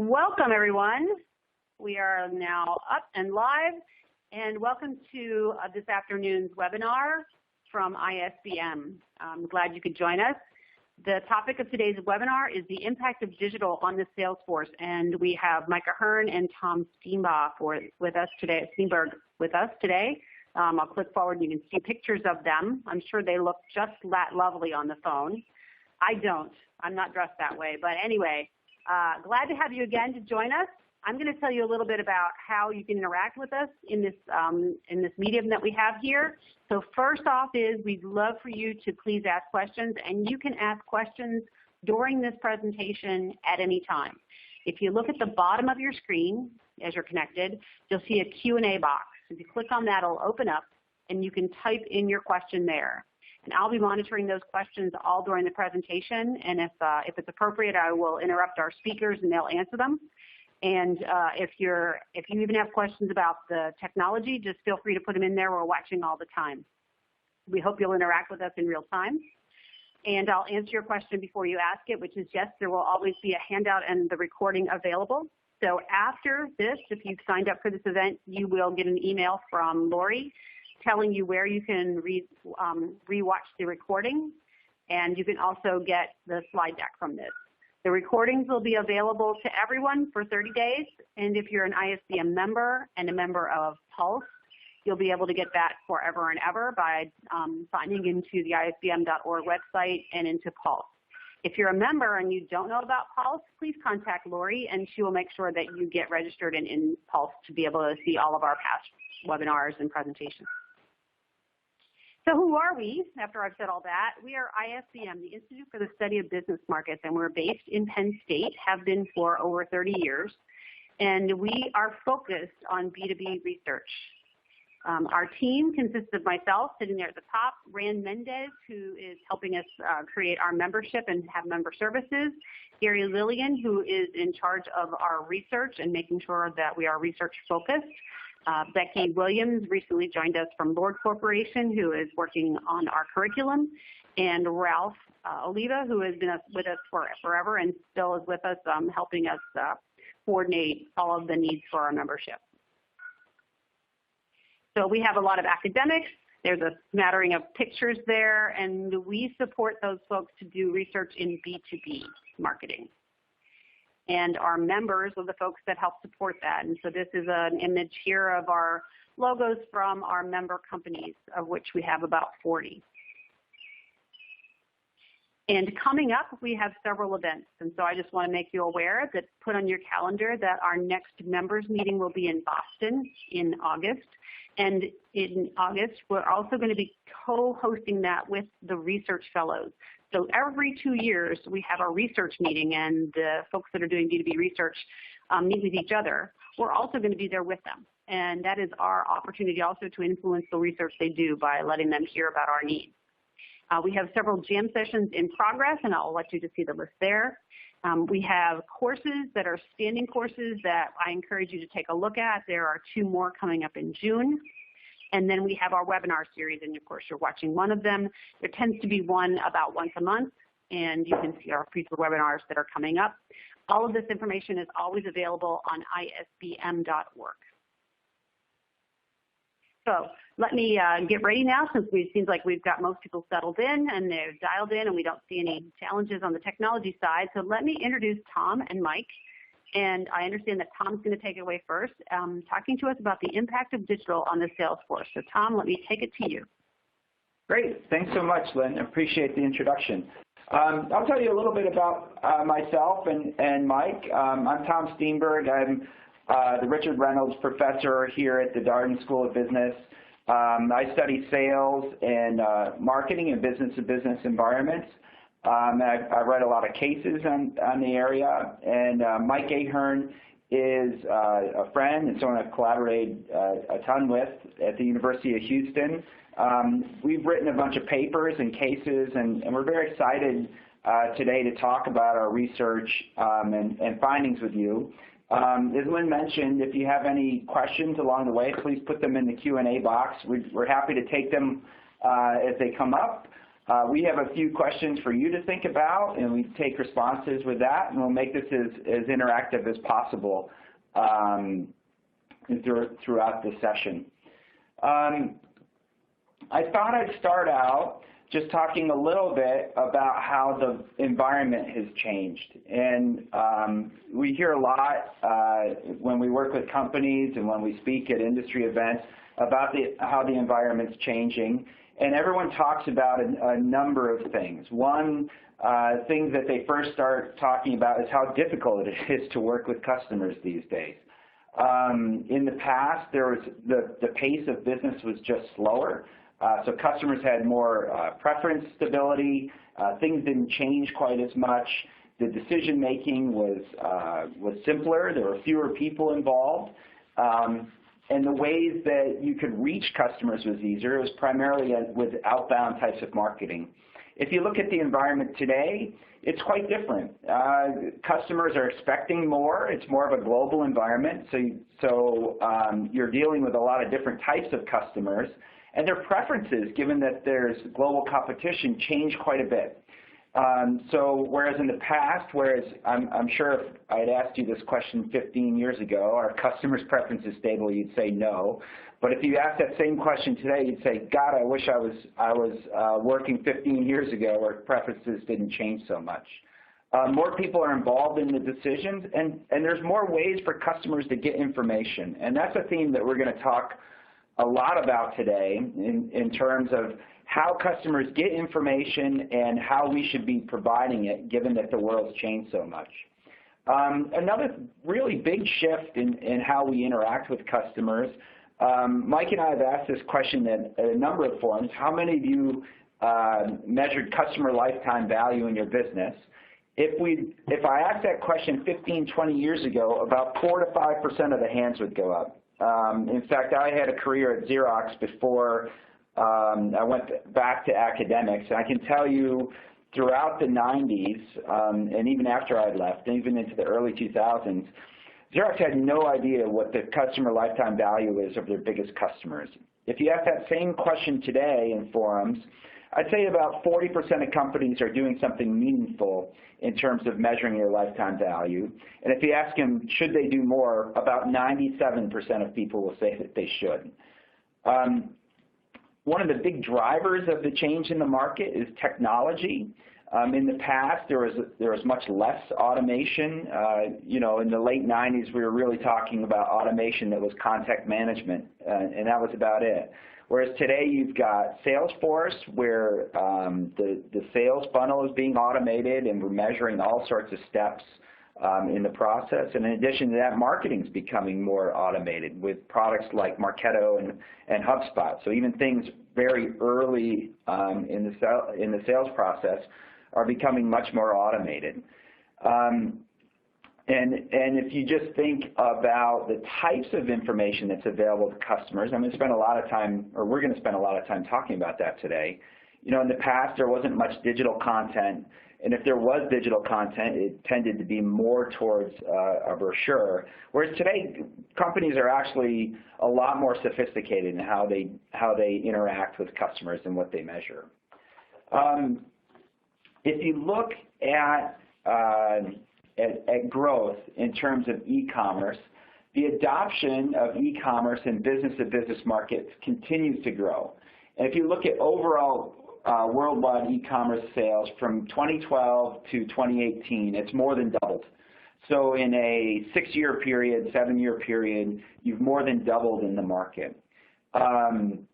Welcome, everyone. We are now up and live, and welcome to this afternoon's webinar from ISBM. I'm glad you could join us. The topic of today's webinar is the impact of digital on the sales force, and we have Mike Ahearne and Tom Steenburgh with us today. I'll click forward and you can see pictures of them. I'm sure they look just that lovely on the phone. I don't. I'm not dressed that way, but anyway, glad to have you again to join us. I'm going to tell you a little bit about how you can interact with us in this medium that we have here. So first off is we'd love for you to please ask questions, and you can ask questions during this presentation at any time. If you look at the bottom of your screen as you're connected, you'll see a Q&A box. If you click on that, it'll open up, and you can type in your question there. And I'll be monitoring those questions all during the presentation, and if it's appropriate, I will interrupt our speakers and they'll answer them. And if you even have questions about the technology, just feel free to put them in there. We're watching all the time. We hope you'll interact with us in real time. And I'll answer your question before you ask it, which is yes, there will always be a handout and the recording available. So after this, if you've signed up for this event, you will get an email from Lori telling you where you can rewatch the recording, and you can also get the slide deck from this. The recordings will be available to everyone for 30 days, and if you're an ISBM member and a member of Pulse, you'll be able to get that forever and ever by signing into the ISBM.org website and into Pulse. If you're a member and you don't know about Pulse, please contact Lori, and she will make sure that you get registered in Pulse to be able to see all of our past webinars and presentations. So who are we? After I've said all that, we are ISBM, the Institute for the Study of Business Markets, and we're based in Penn State, have been for over 30 years, and we are focused on B2B research. Our team consists of myself sitting there at the top, Rand Mendez, who is helping us create our membership and have member services, Gary Lillian, who is in charge of our research and making sure that we are research focused. Becky Williams recently joined us from Lord Corporation, who is working on our curriculum, and Ralph Oliva, who has been with us forever and still is with us, helping us coordinate all of the needs for our membership. So we have a lot of academics. There's a smattering of pictures there, and we support those folks to do research in B2B marketing. And our members are the folks that help support that. And so this is an image here of our logos from our member companies, of which we have about 40. And coming up, we have several events. And so I just want to make you aware that put on your calendar that our next members meeting will be in Boston in August. And in August, we're also going to be co-hosting that with the Research Fellows. So every 2 years, we have our research meeting, and the folks that are doing B2B research meet with each other. We're also going to be there with them. And that is our opportunity also to influence the research they do by letting them hear about our needs. We have several jam sessions in progress, and I'll let you to see the list there. We have courses that are standing courses that I encourage you to take a look at. There are 2 more coming up in June. And then we have our webinar series, and of course you're watching one of them. There tends to be one about once a month, and you can see our future webinars that are coming up. All of this information is always available on isbm.org. So let me get ready now, since it seems like we've got most people settled in and they're dialed in and we don't see any challenges on the technology side. So let me introduce Tom and Mike. And I understand that Tom's going to take it away first, talking to us about the impact of digital on the sales force. So Tom, let me take it to you. Great. Thanks so much, Lynn. Appreciate the introduction. I'll tell you a little bit about myself and Mike. I'm Tom Steenburgh. I'm the Richard Reynolds Professor here at the Darden School of Business. I study sales and marketing in business-to-business environments. I write a lot of cases on the area, and Mike Ahearne is a friend and someone I've collaborated a ton with at the University of Houston. We've written a bunch of papers and cases, and we're very excited today to talk about our research and findings with you. As Lynn mentioned, if you have any questions along the way, please put them in the Q&A box. We're happy to take them as they come up. We have a few questions for you to think about, and we take responses with that, and we'll make this as interactive as possible throughout the session. I thought I'd start out just talking a little bit about how the environment has changed. And we hear a lot when we work with companies and when we speak at industry events about how the environment's changing. And everyone talks about a number of things. One thing that they first start talking about is how difficult it is to work with customers these days. In the past, there was the pace of business was just slower. So customers had more preference stability. Things didn't change quite as much. The decision making was simpler. There were fewer people involved. And the ways that you could reach customers was easier. It was primarily with outbound types of marketing. If you look at the environment today, it's quite different. Customers are expecting more. It's more of a global environment. So you're dealing with a lot of different types of customers. And their preferences, given that there's global competition, change quite a bit. So whereas in the past, I'm sure if I'd asked you this question 15 years ago, are customers' preferences stable, you'd say no. But if you ask that same question today, you'd say, God, I wish I was working 15 years ago where preferences didn't change so much. More people are involved in the decisions, and there's more ways for customers to get information. And that's a theme that we're going to talk a lot about today in terms of how customers get information and how we should be providing it, given that the world's changed so much. Another really big shift in how we interact with customers, Mike and I have asked this question at a number of forums. How many of you measured customer lifetime value in your business? If I asked that question 15, 20 years ago, about 4 to 5% of the hands would go up. In fact, I had a career at Xerox before I went back to academics. And I can tell you throughout the 90s, and even after I left, and even into the early 2000s, Xerox had no idea what the customer lifetime value is of their biggest customers. If you ask that same question today in forums, I'd say about 40% of companies are doing something meaningful in terms of measuring their lifetime value. And if you ask them, should they do more, about 97% of people will say that they should. One of the big drivers of the change in the market is technology. In the past, there was much less automation. In the late 90s, we were really talking about automation that was contact management, and that was about it. Whereas today, you've got Salesforce, where the sales funnel is being automated, and we're measuring all sorts of steps in the process. And in addition to that, marketing is becoming more automated with products like Marketo and HubSpot. So even things very early in the sales process are becoming much more automated. And if you just think about the types of information that's available to customers, I'm going to spend a lot of time, or we're going to spend a lot of time talking about that today. In the past, there wasn't much digital content. And if there was digital content, it tended to be more towards a brochure. Whereas today, companies are actually a lot more sophisticated in how they interact with customers and what they measure. If you look at growth in terms of e-commerce, the adoption of e-commerce in business-to-business markets continues to grow. And if you look at overall worldwide e-commerce sales from 2012 to 2018, it's more than doubled. So in a 6-year period, 7-year period, you've more than doubled in the market. And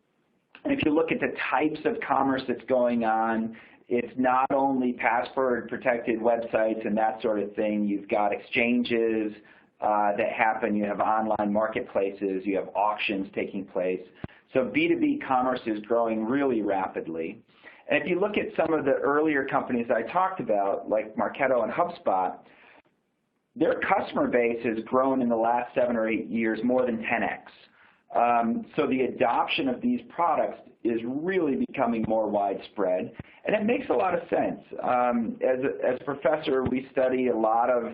if you look at the types of commerce that's going on, it's not only password-protected websites and that sort of thing. You've got exchanges that happen. You have online marketplaces. You have auctions taking place. So B2B commerce is growing really rapidly. And if you look at some of the earlier companies I talked about, like Marketo and HubSpot, their customer base has grown in the last 7 or 8 years more than 10x. So the adoption of these products is really becoming more widespread, and it makes a lot of sense. As a professor, we study a lot of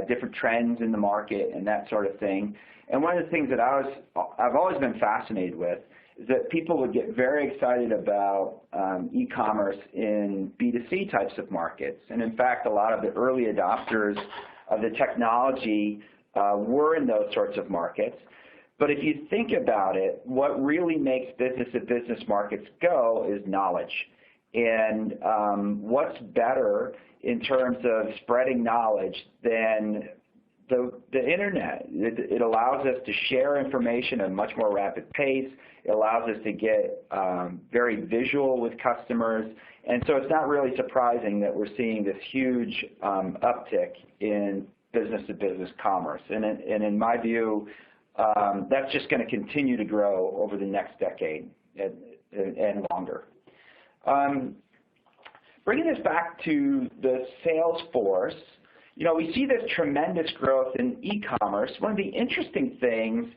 different trends in the market and that sort of thing. And one of the things that I've always been fascinated with is that people would get very excited about e-commerce in B2C types of markets. And in fact, a lot of the early adopters of the technology were in those sorts of markets. But if you think about it, what really makes business-to-business markets go is knowledge. And what's better in terms of spreading knowledge than the internet? It allows us to share information at a much more rapid pace. It allows us to get very visual with customers. And so it's not really surprising that we're seeing this huge uptick in business-to-business commerce. And in my view, that's just going to continue to grow over the next decade and longer. Bringing this back to the sales force, we see this tremendous growth in e-commerce. One of the interesting things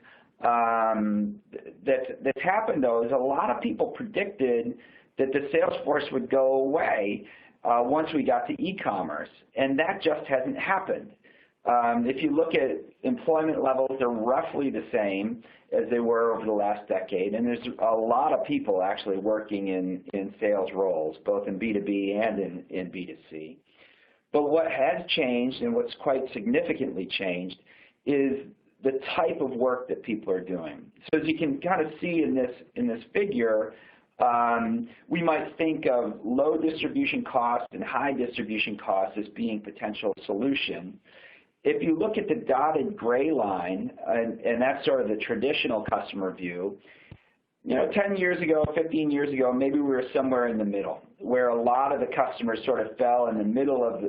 that's happened, though, is a lot of people predicted that the sales force would go away once we got to e-commerce, and that just hasn't happened. If you look at employment levels, they're roughly the same as they were over the last decade, and there's a lot of people actually working in sales roles, both in B2B and in B2C. But what has changed, and what's quite significantly changed, is the type of work that people are doing. So as you can kind of see in this figure, we might think of low distribution costs and high distribution costs as being potential solution. If you look at the dotted gray line, and that's sort of the traditional customer view, 10 years ago, 15 years ago, maybe we were somewhere in the middle, where a lot of the customers sort of fell in the middle of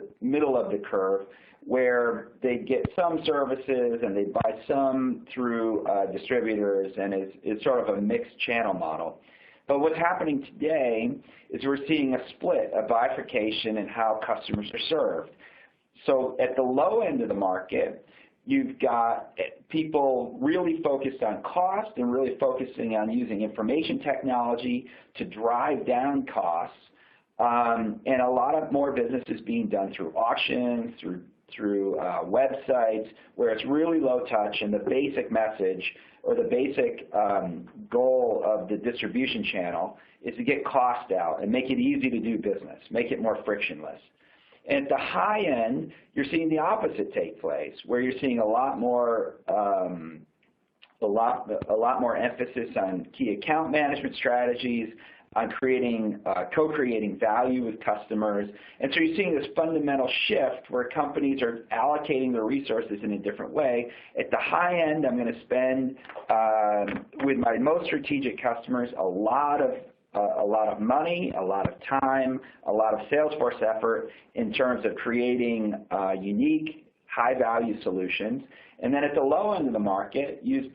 the curve, where they get some services and they buy some through distributors, and it's sort of a mixed channel model. But what's happening today is we're seeing a split, a bifurcation in how customers are served. So at the low end of the market, you've got people really focused on cost and really focusing on using information technology to drive down costs, and a lot of more business is being done through auctions, through websites, where it's really low touch, and the basic message or the basic goal of the distribution channel is to get cost out and make it easy to do business, make it more frictionless. And at the high end, you're seeing the opposite take place, where you're seeing a lot more emphasis on key account management strategies, on co-creating value with customers. And so you're seeing this fundamental shift where companies are allocating their resources in a different way. At the high end, I'm going to spend, with my most strategic customers, a lot of money, a lot of time, a lot of Salesforce effort in terms of creating unique, high-value solutions. And then at the low end of the market, use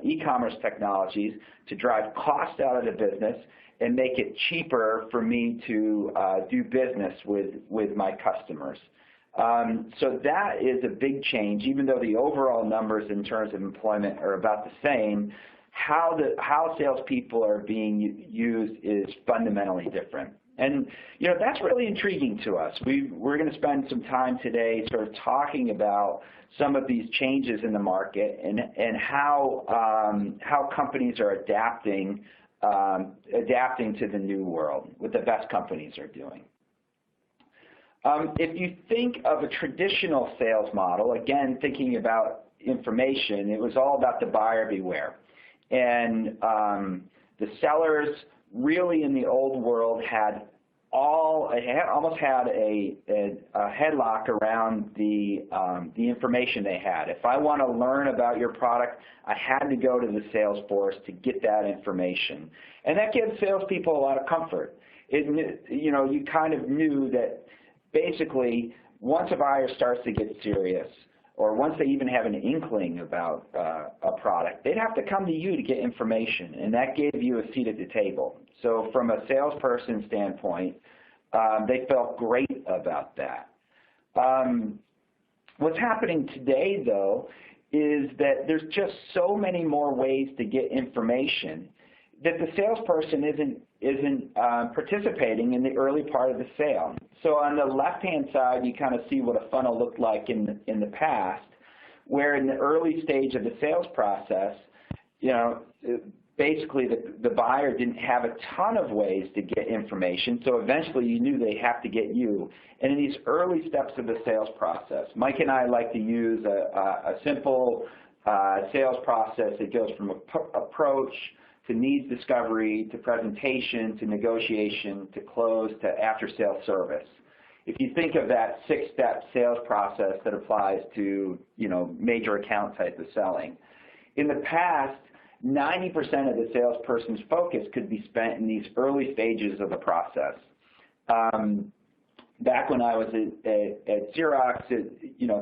e-commerce technologies to drive cost out of the business and make it cheaper for me to do business with my customers. So that is a big change, even though the overall numbers in terms of employment are about the same. How salespeople are being used is fundamentally different. And that's really intriguing to us. We're going to spend some time today sort of talking about some of these changes in the market and how companies are adapting to the new world, what the best companies are doing. If you think of a traditional sales model, again, thinking about information, it was all about the buyer beware. And the sellers really in the old world almost had a headlock around the information they had. If I want to learn about your product, I had to go to the sales force to get that information. And that gives salespeople a lot of comfort. You kind of knew that basically once a buyer starts to get serious, or once they even have an inkling about a product, they'd have to come to you to get information, and that gave you a seat at the table. So from a salesperson standpoint, they felt great about that. What's happening today, though, is that there's just so many more ways to get information that the salesperson isn't participating in the early part of the sale. So on the left-hand side, you kind of see what a funnel looked like in the past, where in the early stage of the sales process, basically the buyer didn't have a ton of ways to get information, so eventually you knew they have to get you. And in these early steps of the sales process, Mike and I like to use a simple sales process that goes from approach to needs discovery to presentation to negotiation to close to after-sales service. If you think of that six-step sales process that applies to, major account type of selling, in the past, 90% of the salesperson's focus could be spent in these early stages of the process. Back when I was at Xerox,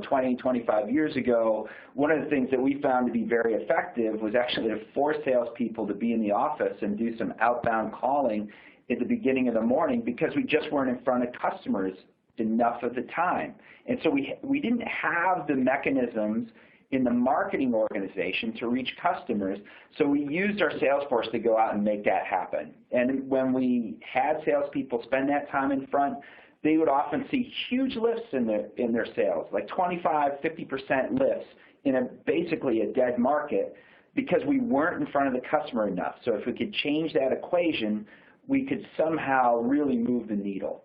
20, 25 years ago, one of the things that we found to be very effective was actually to force salespeople to be in the office and do some outbound calling at the beginning of the morning because we just weren't in front of customers enough of the time. And so we didn't have the mechanisms in the marketing organization to reach customers, so we used our sales force to go out and make that happen. And when we had salespeople spend that time in front, they would often see huge lifts in their sales, like 25, 50% lifts in basically a dead market because we weren't in front of the customer enough. So if we could change that equation, we could somehow really move the needle.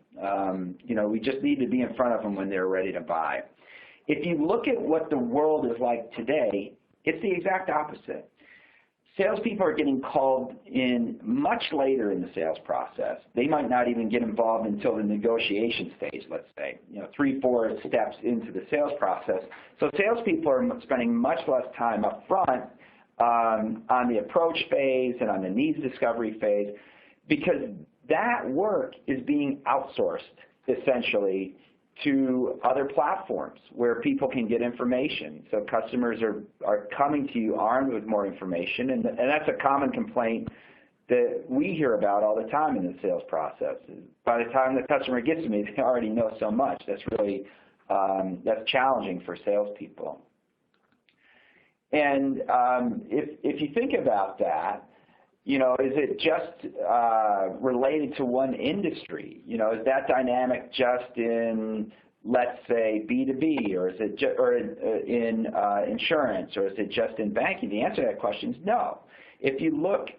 We just need to be in front of them when they're ready to buy. If you look at what the world is like today, it's the exact opposite. Salespeople are getting called in much later in the sales process. They might not even get involved until the negotiation stage, let's say, 3, 4 steps into the sales process. So salespeople are spending much less time up front on the approach phase and on the needs discovery phase because that work is being outsourced, essentially, to other platforms where people can get information. So customers are coming to you armed with more information, and that's a common complaint that we hear about all the time in the sales process. By the time the customer gets to me, they already know so much. That's really that's challenging for salespeople. And if you think about that, is it just related to one industry? Is that dynamic just in, let's say, B2B, or is it in insurance, or is it just in banking? The answer to that question is no. If you look,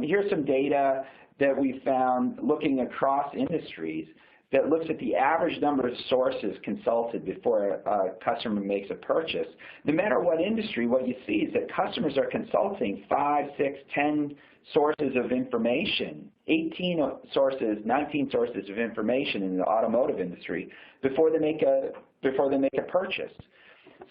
here's some data that we found looking across industries that looks at the average number of sources consulted before a customer makes a purchase. No matter what industry, what you see is that customers are consulting 5, 6, 10 sources of information, 18 sources, 19 sources of information in the automotive industry before they make a purchase.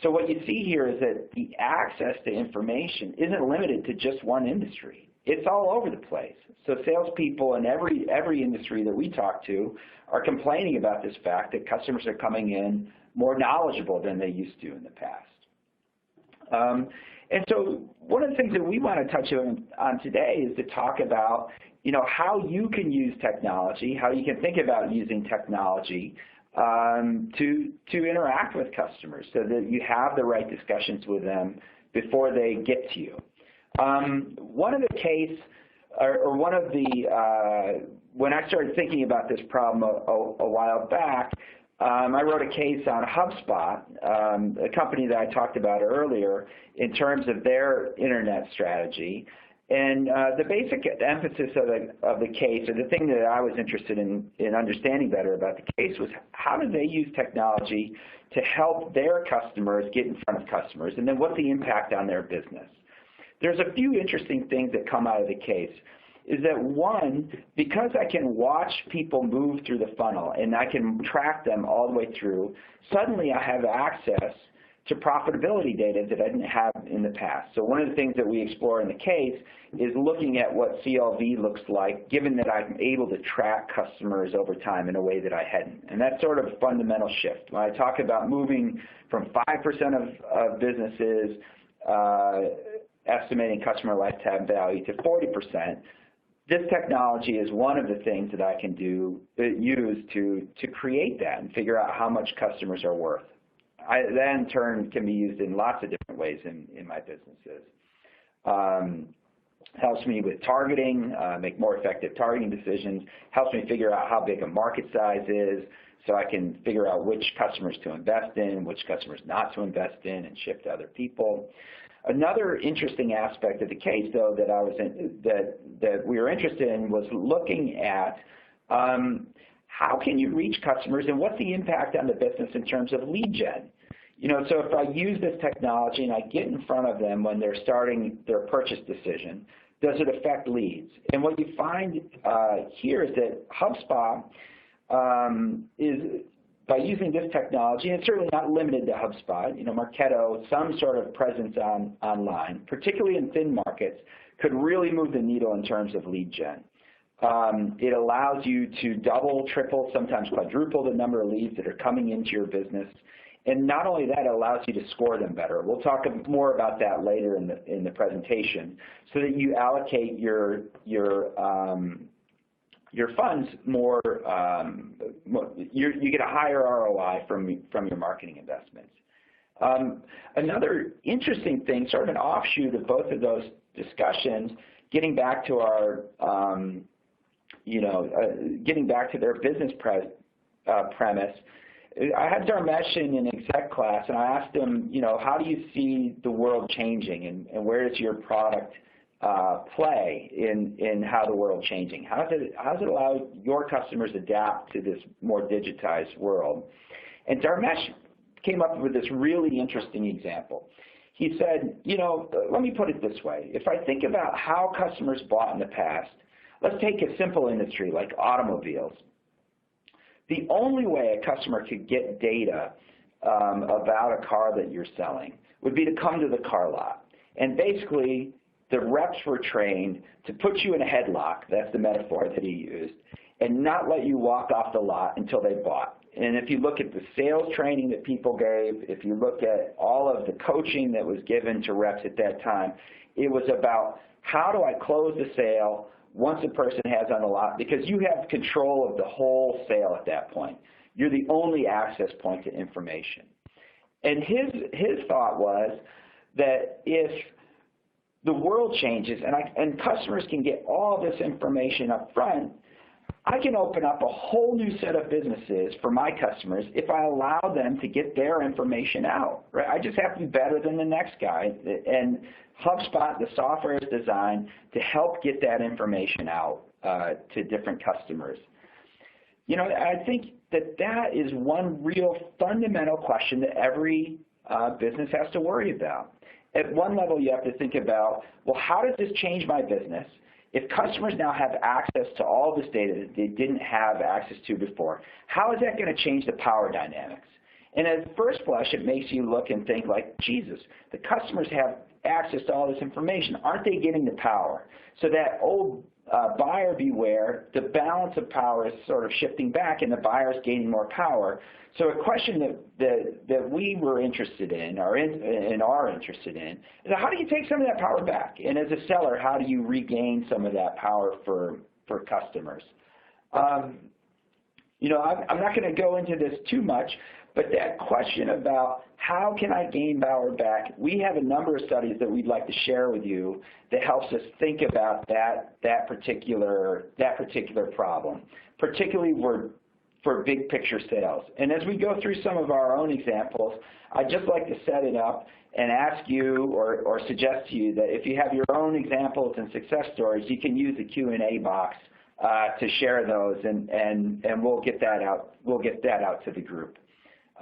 So what you see here is that the access to information isn't limited to just one industry. It's all over the place. So salespeople in every industry that we talk to are complaining about this fact that customers are coming in more knowledgeable than they used to in the past. And so one of the things that we want to touch on today is to talk about, how you can use technology, how you can think about using technology to interact with customers so that you have the right discussions with them before they get to you. When I started thinking about this problem a while back, I wrote a case on HubSpot, a company that I talked about earlier, in terms of their internet strategy. And the basic emphasis of the case, or the thing that I was interested in understanding better about the case, was how do they use technology to help their customers get in front of customers, and then what's the impact on their business? There's a few interesting things that come out of the case. Is that one, because I can watch people move through the funnel and I can track them all the way through, suddenly I have access to profitability data that I didn't have in the past. So one of the things that we explore in the case is looking at what CLV looks like, given that I'm able to track customers over time in a way that I hadn't. And that's sort of a fundamental shift. When I talk about moving from 5% of businesses estimating customer lifetime value to 40%, this technology is one of the things that I can use to create that and figure out how much customers are worth. That in turn can be used in lots of different ways in my businesses. Helps me with targeting, make more effective targeting decisions, helps me figure out how big a market size is so I can figure out which customers to invest in, which customers not to invest in, and shift to other people. Another interesting aspect of the case, though, that we were interested in was looking at how can you reach customers and what's the impact on the business in terms of lead gen. So if I use this technology and I get in front of them when they're starting their purchase decision, does it affect leads? And what you find here is that HubSpot is, by using this technology, and it's certainly not limited to HubSpot, Marketo, some sort of presence online, particularly in thin markets, could really move the needle in terms of lead gen. It allows you to double, triple, sometimes quadruple the number of leads that are coming into your business. And not only that, it allows you to score them better. We'll talk more about that later in the presentation, so that you allocate your funds more. You get a higher ROI from your marketing investments. Another interesting thing, sort of an offshoot of both of those discussions, getting back to our, getting back to their business premise. I had Dharmesh in an exec class, and I asked him, how do you see the world changing, and where does your product play in how the world's changing? How does it allow your customers adapt to this more digitized world? And Dharmesh came up with this really interesting example. He said, let me put it this way. If I think about how customers bought in the past, let's take a simple industry like automobiles. The only way a customer could get data about a car that you're selling would be to come to the car lot. And basically, the reps were trained to put you in a headlock, that's the metaphor that he used, and not let you walk off the lot until they bought. And if you look at the sales training that people gave, if you look at all of the coaching that was given to reps at that time, it was about how do I close the sale once a person has on the lot, because you have control of the whole sale at that point. You're the only access point to information. And his thought was that if the world changes and customers can get all this information up front, I can open up a whole new set of businesses for my customers if I allow them to get their information out. Right? I just have to be better than the next guy. And HubSpot, the software is designed to help get that information out to different customers. I think that is one real fundamental question that every business has to worry about. At one level, you have to think about, well, how does this change my business? If customers now have access to all this data that they didn't have access to before, how is that going to change the power dynamics? And at first blush, it makes you look and think like, Jesus, the customers have access to all this information. Aren't they getting the power? So that old buyer beware, the balance of power is sort of shifting back, and the buyer is gaining more power. So a question that we were interested in, or are interested in, is how do you take some of that power back? And as a seller, how do you regain some of that power for customers? I'm not going to go into this too much, but that question about how can I gain power back, we have a number of studies that we'd like to share with you that helps us think about that particular problem, particularly for big picture sales. And as we go through some of our own examples, I'd just like to set it up and ask you or suggest to you that if you have your own examples and success stories, you can use the Q&A box to share those, and we'll get that out. We'll get that out to the group.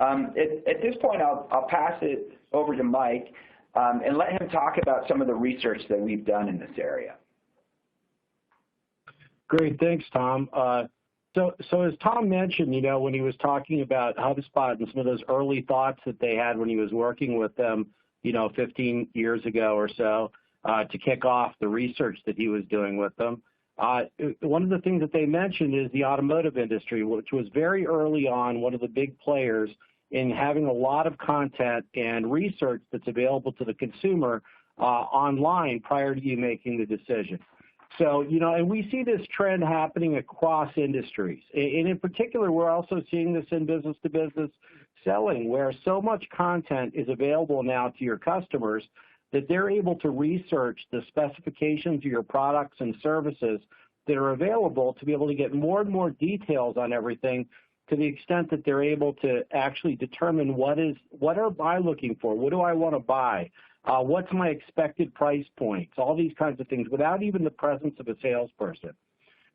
At this point, I'll pass it over to Mike and let him talk about some of the research that we've done in this area. Great, thanks, Tom. So as Tom mentioned, when he was talking about HubSpot and some of those early thoughts that they had when he was working with them, 15 years ago or so, to kick off the research that he was doing with them. One of the things that they mentioned is the automotive industry, which was very early on one of the big players in having a lot of content and research that's available to the consumer online prior to you making the decision. So, and we see this trend happening across industries. And in particular, we're also seeing this in business-to-business selling, where so much content is available now to your customers that they're able to research the specifications of your products and services that are available to be able to get more and more details on everything, to the extent that they're able to actually determine what am I looking for? What do I want to buy? What's my expected price points? All these kinds of things without even the presence of a salesperson.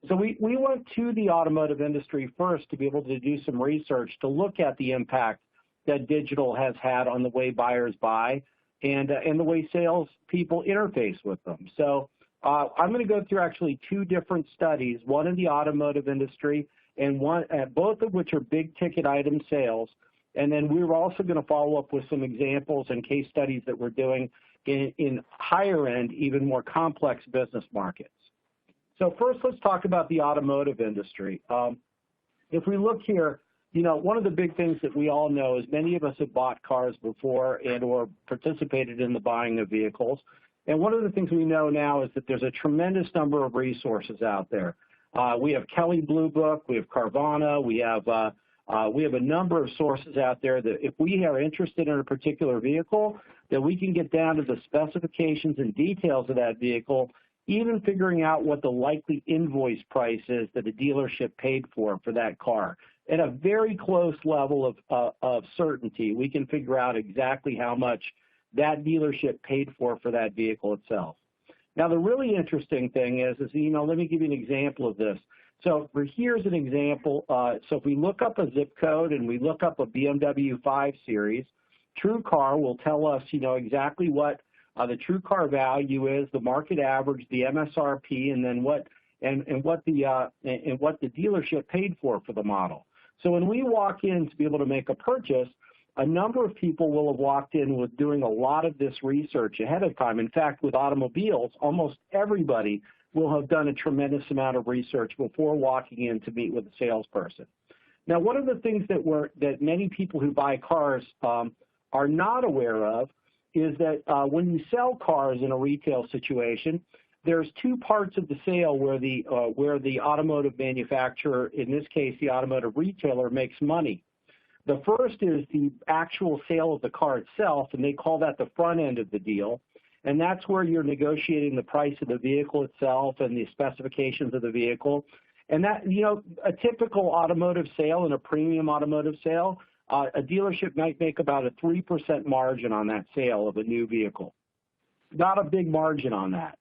So we went to the automotive industry first to be able to do some research to look at the impact that digital has had on the way buyers buy and the way salespeople interface with them. So I'm going to go through actually two different studies, one in the automotive industry and one, both of which are big ticket item sales. And then we're also going to follow up with some examples and case studies that we're doing in higher end, even more complex business markets. So first, let's talk about the automotive industry. If we look here, you know, one of the big things that we all know is many of us have bought cars before and or participated in the buying of vehicles. And one of the things we know now is that there's a tremendous number of resources out there. We have Kelley Blue Book, we have Carvana, we have a number of sources out there that if we are interested in a particular vehicle, that we can get down to the specifications and details of that vehicle, even figuring out what the likely invoice price is that a dealership paid for that car. At a very close level of certainty, we can figure out exactly how much that dealership paid for that vehicle itself. Now, the really interesting thing is, you know, let me give you an example of this. So here's an example. So if we look up a zip code and we look up a BMW 5 Series, TrueCar will tell us, you know, exactly what the TrueCar value is, the market average, the MSRP, and then what the dealership paid for the model. So when we walk in to be able to make a purchase, a number of people will have walked in with doing a lot of this research ahead of time. In fact, with automobiles, almost everybody will have done a tremendous amount of research before walking in to meet with a salesperson. Now, one of the things that many people who buy cars are not aware of is that when you sell cars in a retail situation, there's two parts of the sale where the automotive manufacturer, in this case the automotive retailer, makes money. The first is the actual sale of the car itself, and they call that the front end of the deal. And that's where you're negotiating the price of the vehicle itself and the specifications of the vehicle. And that, you know, a typical automotive sale and a premium automotive sale, a dealership might make about a 3% margin on that sale of a new vehicle. Not a big margin on that.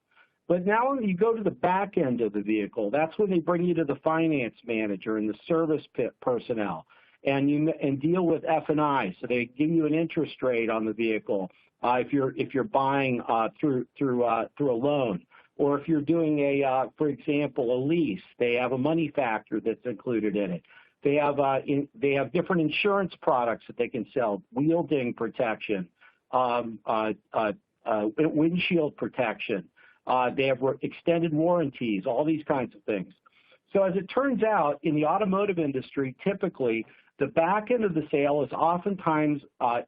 But now when you go to the back end of the vehicle, that's when they bring you to the finance manager and the service personnel, and deal with F&I. So they give you an interest rate on the vehicle if you're buying through a loan, or if you're doing for example, a lease. They have a money factor that's included in it. They have different insurance products that they can sell: wheel-ding protection, windshield protection. They have extended warranties, all these kinds of things. So as it turns out, in the automotive industry, typically, the back end of the sale is oftentimes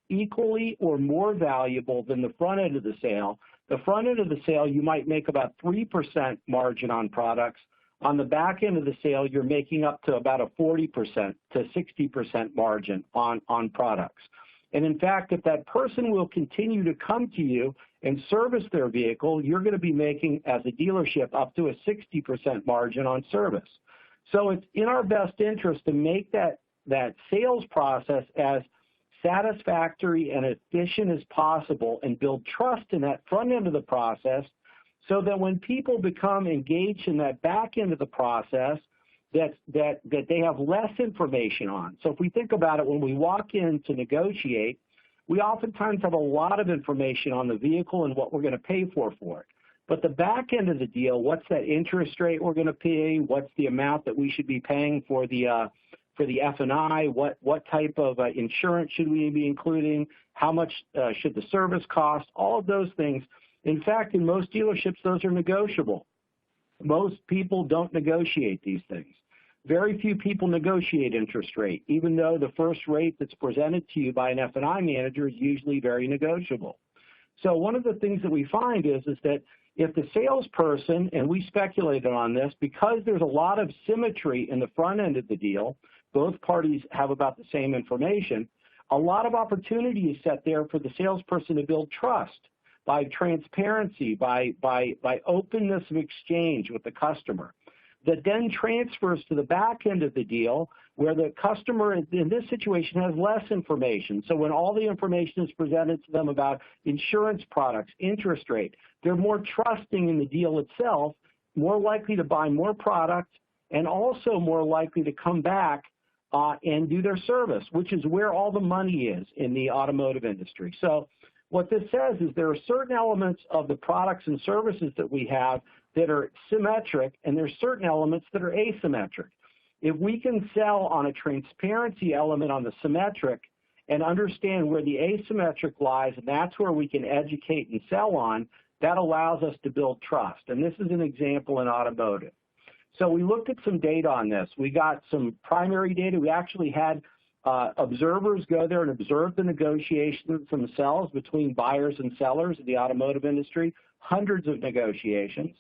equally or more valuable than the front end of the sale. The front end of the sale, you might make about 3% margin on products. On the back end of the sale, you're making up to about a 40% to 60% margin on products. And in fact, if that person will continue to come to you and service their vehicle, you're going to be making, as a dealership, up to a 60% margin on service. So it's in our best interest to make that sales process as satisfactory and efficient as possible and build trust in that front end of the process, so that when people become engaged in that back end of the process, that they have less information on. So if we think about it, when we walk in to negotiate, we oftentimes have a lot of information on the vehicle and what we're going to pay for it. But the back end of the deal, what's that interest rate we're going to pay? What's the amount that we should be paying for the F&I? What type of insurance should we be including? How much should the service cost? All of those things. In fact, in most dealerships, those are negotiable. Most people don't negotiate these things. Very few people negotiate interest rate, even though the first rate that's presented to you by an F&I manager is usually very negotiable. So one of the things that we find is that if the salesperson, and we speculated on this, because there's a lot of symmetry in the front end of the deal, both parties have about the same information, a lot of opportunity is set there for the salesperson to build trust by transparency, by openness of exchange with the customer. that then transfers to the back end of the deal where the customer in this situation has less information. So when all the information is presented to them about insurance products, interest rate, they're more trusting in the deal itself, more likely to buy more products, and also more likely to come back and do their service, which is where all the money is in the automotive industry. So what this says is there are certain elements of the products and services that we have that are symmetric, and there's certain elements that are asymmetric. If we can sell on a transparency element on the symmetric and understand where the asymmetric lies, and that's where we can educate and sell on, that allows us to build trust. And this is an example in automotive. So we looked at some data on this. We got some primary data. We actually had observers go there and observe the negotiations themselves between buyers and sellers in the automotive industry, hundreds of negotiations.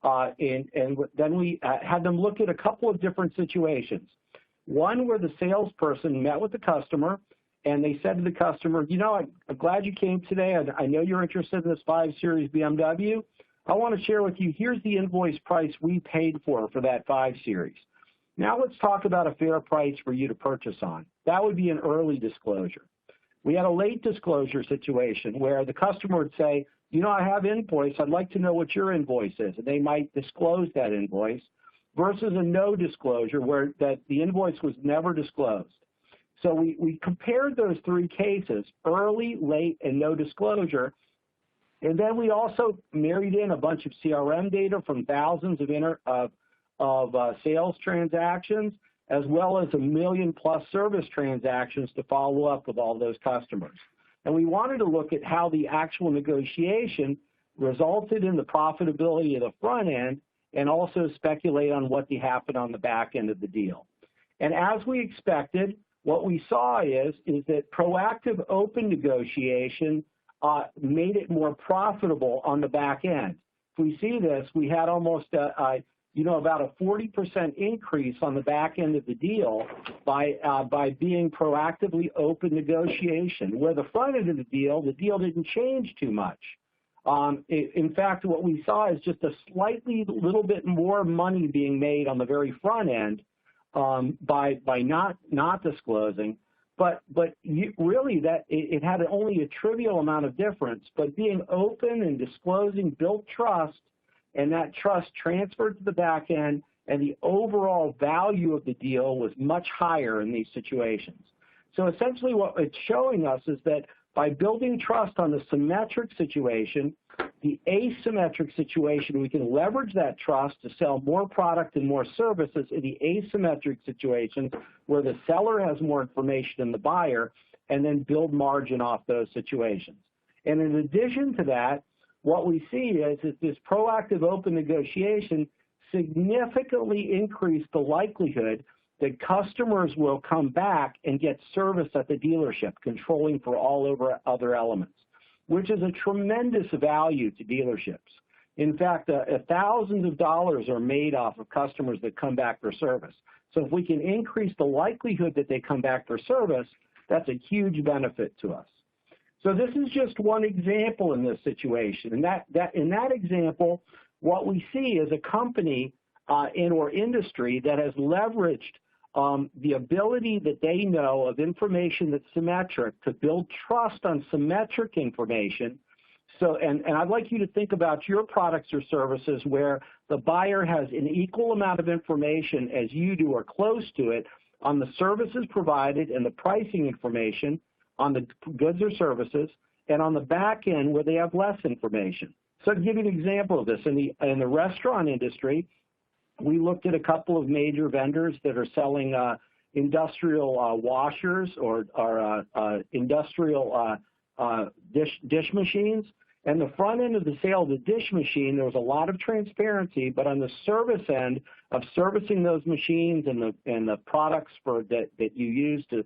And then we had them look at a couple of different situations. One where the salesperson met with the customer and they said to the customer, you know, I'm glad you came today. I know you're interested in this 5 Series BMW. I want to share with you, here's the invoice price we paid for that 5 Series. Now let's talk about a fair price for you to purchase on. That would be an early disclosure. We had a late disclosure situation where the customer would say, you know, I have invoice. I'd like to know what your invoice is. And they might disclose that invoice versus a no disclosure where that the invoice was never disclosed. So we compared those 3 cases, early, late, and no disclosure. And then we also married in a bunch of CRM data from thousands of sales transactions, as well as 1 million+ service transactions to follow up with all those customers. And we wanted to look at how the actual negotiation resulted in the profitability of the front end and also speculate on what happened on the back end of the deal. And as we expected, what we saw is that proactive open negotiation made it more profitable on the back end. If we see this, we had almost about a 40% increase on the back end of the deal by being proactively open negotiation. Where the front end of the deal didn't change too much. In fact, what we saw is just a little bit more money being made on the very front end by not disclosing. But really that it had only a trivial amount of difference. But being open and disclosing built trust, and that trust transferred to the back end, and the overall value of the deal was much higher in these situations. So essentially what it's showing us is that by building trust on the symmetric situation, the asymmetric situation, we can leverage that trust to sell more product and more services in the asymmetric situations where the seller has more information than the buyer, and then build margin off those situations. And in addition to that, what we see is this proactive open negotiation significantly increased the likelihood that customers will come back and get service at the dealership, controlling for all over other elements, which is a tremendous value to dealerships. In fact, thousands of dollars are made off of customers that come back for service. So if we can increase the likelihood that they come back for service, that's a huge benefit to us. So this is just one example in this situation. And in that example, what we see is a company in our industry that has leveraged the ability that they know of information that's symmetric to build trust on symmetric information. So, and I'd like you to think about your products or services where the buyer has an equal amount of information as you do or close to it on the services provided and the pricing information on the goods or services, and on the back end where they have less information. So to give you an example of this, in the restaurant industry, we looked at a couple of major vendors that are selling industrial washers or industrial dish machines. And the front end of the sale of the dish machine, there was a lot of transparency, but on the service end of servicing those machines and the products that you use to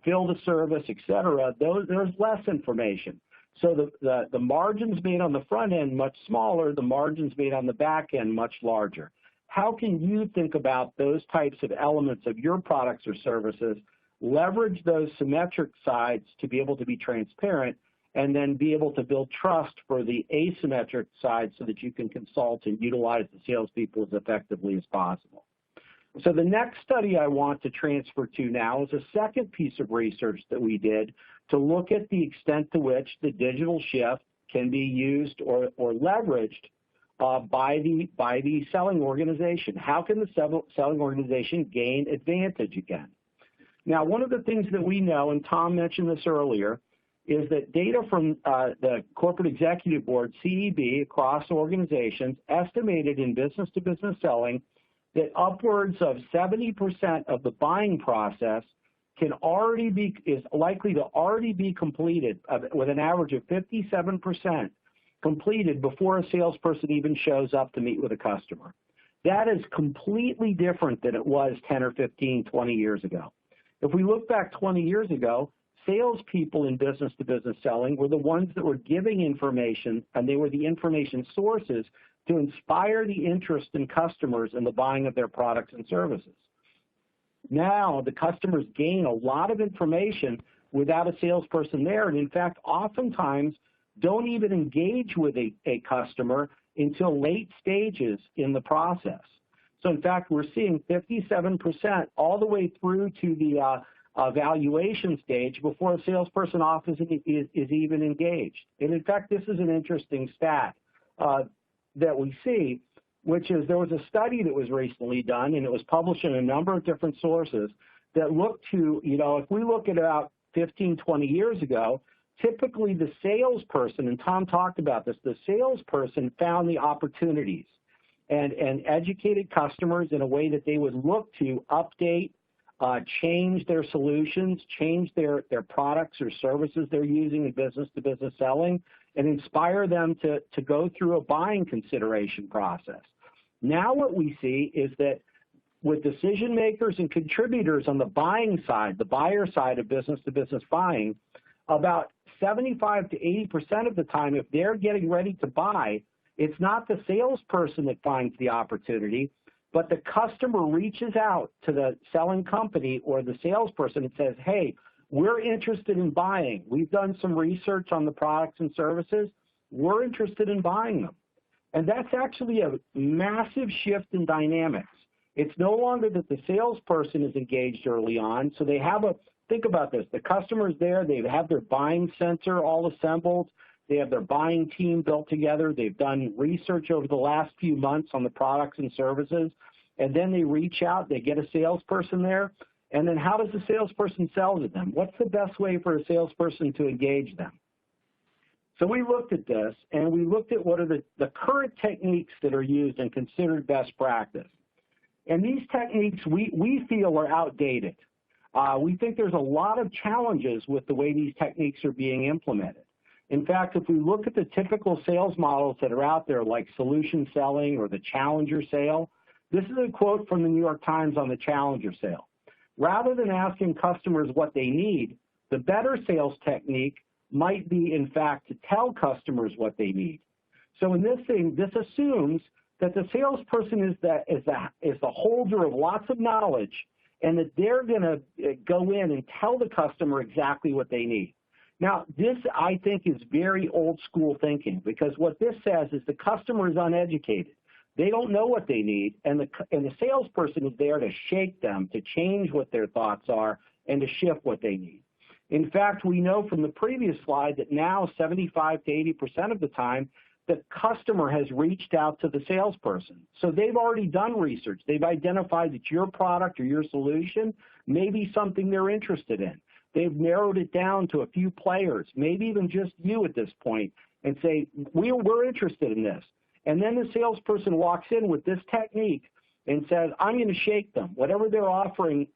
fill the service, et cetera, there's less information. So the margins made on the front end much smaller, the margins made on the back end much larger. How can you think about those types of elements of your products or services, leverage those symmetric sides to be able to be transparent, and then be able to build trust for the asymmetric side so that you can consult and utilize the salespeople as effectively as possible. So the next study I want to transfer to now is a second piece of research that we did to look at the extent to which the digital shift can be used or leveraged by the selling organization. How can the selling organization gain advantage again? Now, one of the things that we know, and Tom mentioned this earlier, is that data from the Corporate Executive Board, CEB, across organizations estimated in business-to-business selling that upwards of 70% of the buying process is likely to already be completed with an average of 57% completed before a salesperson even shows up to meet with a customer. That is completely different than it was 10 or 15, 20 years ago. If we look back 20 years ago, salespeople in business-to-business selling were the ones that were giving information, and they were the information sources to inspire the interest in customers in the buying of their products and services. Now, the customers gain a lot of information without a salesperson there, and in fact, oftentimes don't even engage with a customer until late stages in the process. So in fact, we're seeing 57% all the way through to the evaluation stage before a salesperson often is even engaged. And in fact, this is an interesting stat that we see, which is there was a study that was recently done, and it was published in a number of different sources that looked to, if we look at about 15, 20 years ago, typically the salesperson, and Tom talked about this, the salesperson found the opportunities and educated customers in a way that they would look to update, change their solutions, change their products or services they're using in business-to-business selling, and inspire them to go through a buying consideration process. Now what we see is that with decision makers and contributors on the buying side, the buyer side of business-to-business buying, about 75 to 80% of the time, if they're getting ready to buy, it's not the salesperson that finds the opportunity, but the customer reaches out to the selling company or the salesperson and says, hey, we're interested in buying. We've done some research on the products and services. We're interested in buying them. And that's actually a massive shift in dynamics. It's no longer that the salesperson is engaged early on. So they have think about this, the customer's there, they have their buying center all assembled, they have their buying team built together, they've done research over the last few months on the products and services, and then they reach out, they get a salesperson there, and then how does the salesperson sell to them? What's the best way for a salesperson to engage them? So we looked at this, and we looked at what are the current techniques that are used and considered best practice. And these techniques we feel are outdated. We think there's a lot of challenges with the way these techniques are being implemented. In fact, if we look at the typical sales models that are out there, like solution selling or the challenger sale, this is a quote from the New York Times on the challenger sale. Rather than asking customers what they need, the better sales technique might be, in fact, to tell customers what they need. So in this thing, this assumes that the salesperson is the holder of lots of knowledge, and that they're going to go in and tell the customer exactly what they need. Now, this, I think, is very old school thinking, because what this says is the customer is uneducated. They don't know what they need, and the salesperson is there to shake them, to change what their thoughts are, and to shift what they need. In fact, we know from the previous slide that now 75 to 80% of the time, the customer has reached out to the salesperson. So they've already done research. They've identified that your product or your solution may be something they're interested in. They've narrowed it down to a few players, maybe even just you at this point, and say, we're interested in this. And then the salesperson walks in with this technique and says, I'm going to shake them. Whatever they're offering,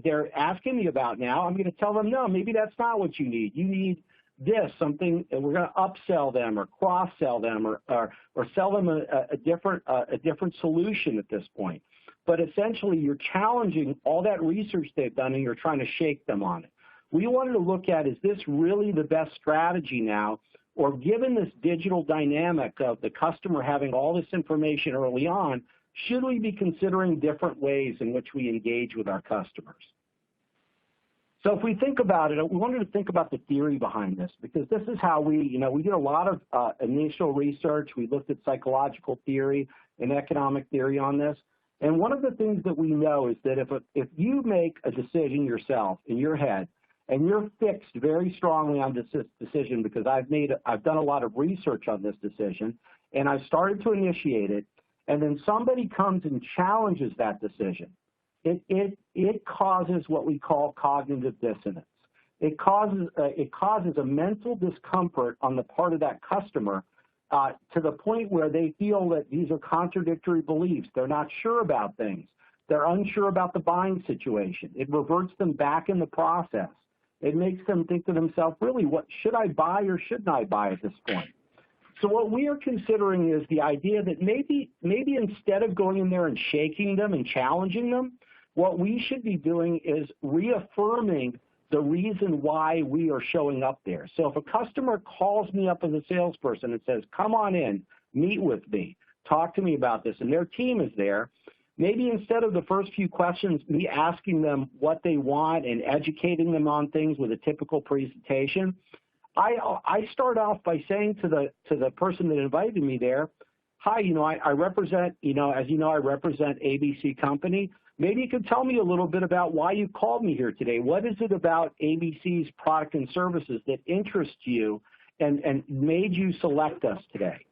they're asking me about now, I'm going to tell them, no, maybe that's not what you need. You need this, something, and we're going to upsell them or cross-sell them or sell them a different solution at this point. But essentially, you're challenging all that research they've done, and you're trying to shake them on it. We wanted to look at, is this really the best strategy now? Or given this digital dynamic of the customer having all this information early on, should we be considering different ways in which we engage with our customers? So if we think about it, we wanted to think about the theory behind this, because this is how we did a lot of initial research. We looked at psychological theory and economic theory on this. And one of the things that we know is that if you make a decision yourself in your head, and you're fixed very strongly on this decision, because I've done a lot of research on this decision, and I've started to initiate it, and then somebody comes and challenges that decision, it causes what we call cognitive dissonance. It causes a mental discomfort on the part of that customer to the point where they feel that these are contradictory beliefs. They're not sure about things. They're unsure about the buying situation. It reverts them back in the process. It makes them think to themselves, really, what should I buy or shouldn't I buy at this point? So what we are considering is the idea that maybe instead of going in there and shaking them and challenging them, what we should be doing is reaffirming the reason why we are showing up there. So if a customer calls me up as a salesperson and says, come on in, meet with me, talk to me about this, and their team is there, maybe instead of the first few questions, me asking them what they want and educating them on things with a typical presentation, I start off by saying to the person that invited me there, hi, I represent, as you know, I represent ABC Company. Maybe you could tell me a little bit about why you called me here today. What is it about ABC's product and services that interests you and made you select us today?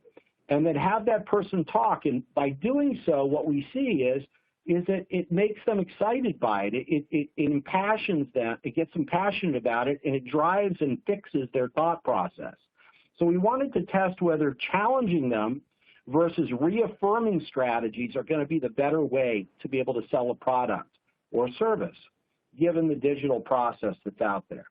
And then have that person talk. And by doing so, what we see is that it makes them excited by it. It impassions them. It gets them passionate about it, and it drives and fixes their thought process. So we wanted to test whether challenging them versus reaffirming strategies are going to be the better way to be able to sell a product or service, given the digital process that's out there.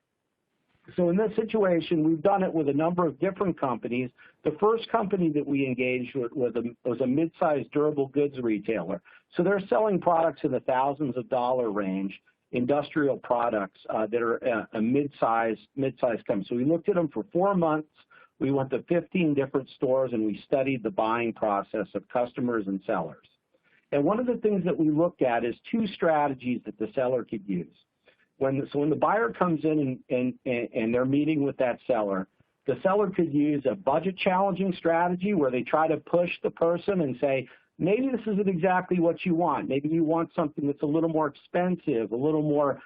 So in this situation, we've done it with a number of different companies. The first company that we engaged with was a mid-sized durable goods retailer. So they're selling products in the thousands of dollar range, industrial products that are a mid-sized company. So we looked at them for 4 months. We went to 15 different stores, and we studied the buying process of customers and sellers. And one of the things that we looked at is 2 strategies that the seller could use. When the buyer comes in and they're meeting with that seller, the seller could use a budget challenging strategy where they try to push the person and say, maybe this isn't exactly what you want. Maybe you want something that's a little more expensive, a little more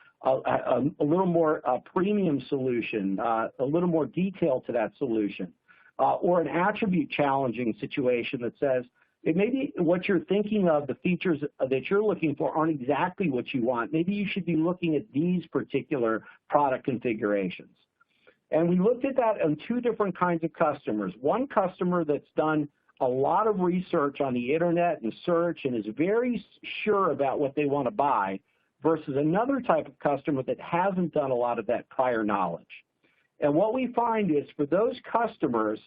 premium solution, a little more detail to that solution, or an attribute challenging situation that says, maybe what you're thinking of, the features that you're looking for aren't exactly what you want. Maybe you should be looking at these particular product configurations. And we looked at that on 2 different kinds of customers. One customer that's done a lot of research on the internet and search and is very sure about what they want to buy, versus another type of customer that hasn't done a lot of that prior knowledge. And what we find is for those customers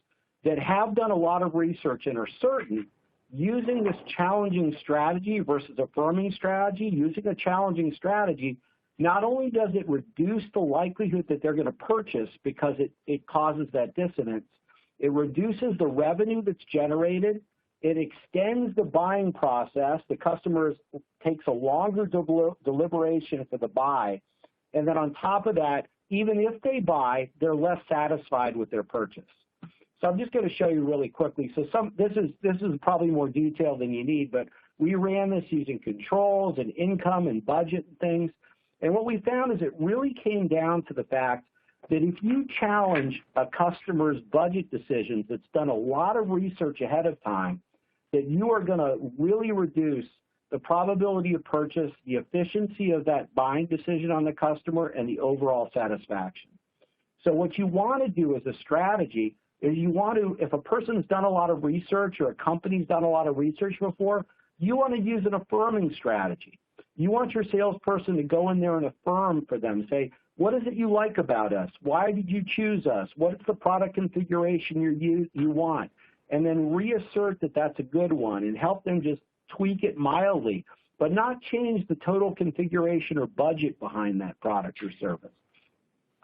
that have done a lot of research and are certain, using this challenging strategy versus affirming strategy, using a challenging strategy, not only does it reduce the likelihood that they're going to purchase because it causes that dissonance, it reduces the revenue that's generated, it extends the buying process, the customer takes a longer deliberation for the buy, and then on top of that, even if they buy, they're less satisfied with their purchase. So I'm just going to show you really quickly. So this is probably more detail than you need, but we ran this using controls and income and budget and things. And what we found is it really came down to the fact that if you challenge a customer's budget decisions that's done a lot of research ahead of time, that you are going to really reduce the probability of purchase, the efficiency of that buying decision on the customer, and the overall satisfaction. So what you want to do as a strategy is you want to, if a person's done a lot of research or a company's done a lot of research before, you want to use an affirming strategy. You want your salesperson to go in there and affirm for them, say, what is it you like about us? Why did you choose us? What's the product configuration you want? And then reassert that that's a good one and help them just tweak it mildly, but not change the total configuration or budget behind that product or service.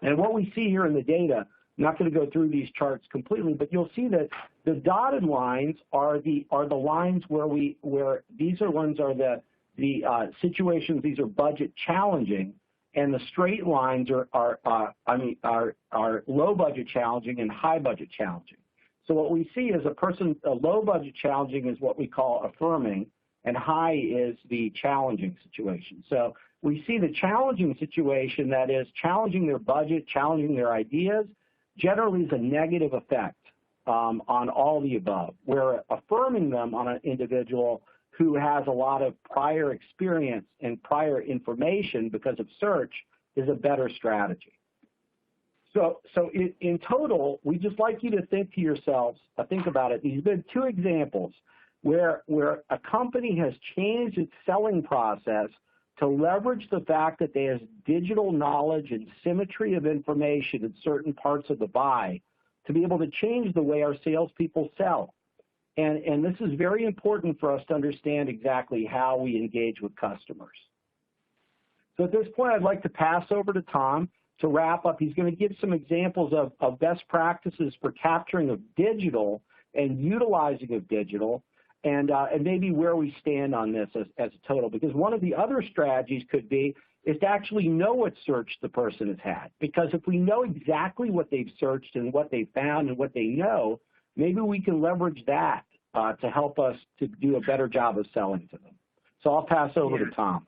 And what we see here in the data, I'm not going to go through these charts completely, but you'll see that the dotted lines are the lines where these are the situations, these are budget challenging, and the straight lines are low budget challenging and high budget challenging. So what we see is a low budget challenging is what we call affirming, and high is the challenging situation. So we see the challenging situation, that is challenging their budget, challenging their ideas, generally is a negative effect on all the above, where affirming them on an individual who has a lot of prior experience and prior information because of search is a better strategy. So in total, we just like you to think to yourselves, think about it. These have been two examples where a company has changed its selling process to leverage the fact that there's digital knowledge and symmetry of information in certain parts of the buy to be able to change the way our salespeople sell. And this is very important for us to understand exactly how we engage with customers. So at this point, I'd like to pass over to Tom to wrap up. He's going to give some examples of best practices for capturing of digital and utilizing of digital, and maybe where we stand on this as a total. Because one of the other strategies could be is to actually know what search the person has had. Because if we know exactly what they've searched and what they found and what they know, maybe we can leverage that to help us to do a better job of selling to them. So I'll pass over to Tom.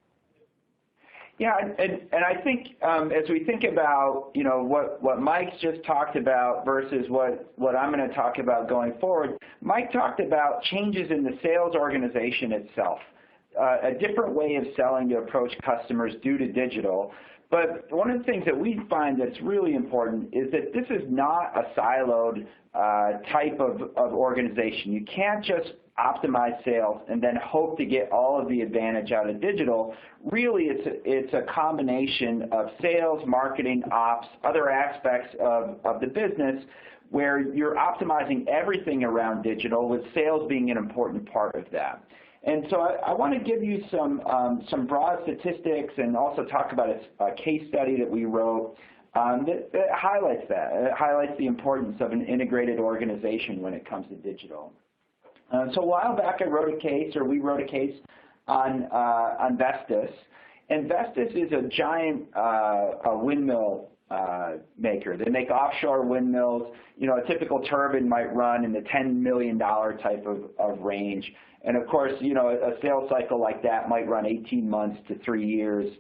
Yeah, and I think as we think about, you know, what Mike's just talked about versus what I'm going to talk about going forward, Mike talked about changes in the sales organization itself, a different way of selling to approach customers due to digital. But one of the things that we find that's really important is that this is not a siloed type of organization. You can't just optimize sales and then hope to get all of the advantage out of digital. Really, it's a combination of sales, marketing, ops, other aspects of the business where you're optimizing everything around digital, with sales being an important part of that. And so I want to give you some broad statistics and also talk about a case study that we wrote that highlights that. It highlights the importance of an integrated organization when it comes to digital. So a while back we wrote a case on Vestas. And Vestas is a giant windmill maker. They make offshore windmills. You know, a typical turbine might run in the $10 million type of range. And of course, you know, a sales cycle like that might run 18 months to 3 years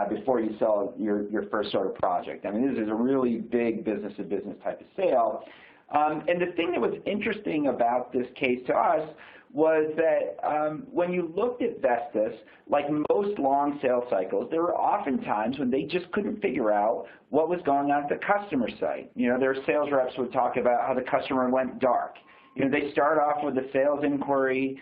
before you sell your first sort of project. I mean, this is a really big business-to-business type of sale. And the thing that was interesting about this case to us was that when you looked at Vestas, like most long sales cycles, there were often times when they just couldn't figure out what was going on at the customer site. You know, their sales reps would talk about how the customer went dark. You know, they start off with a sales inquiry.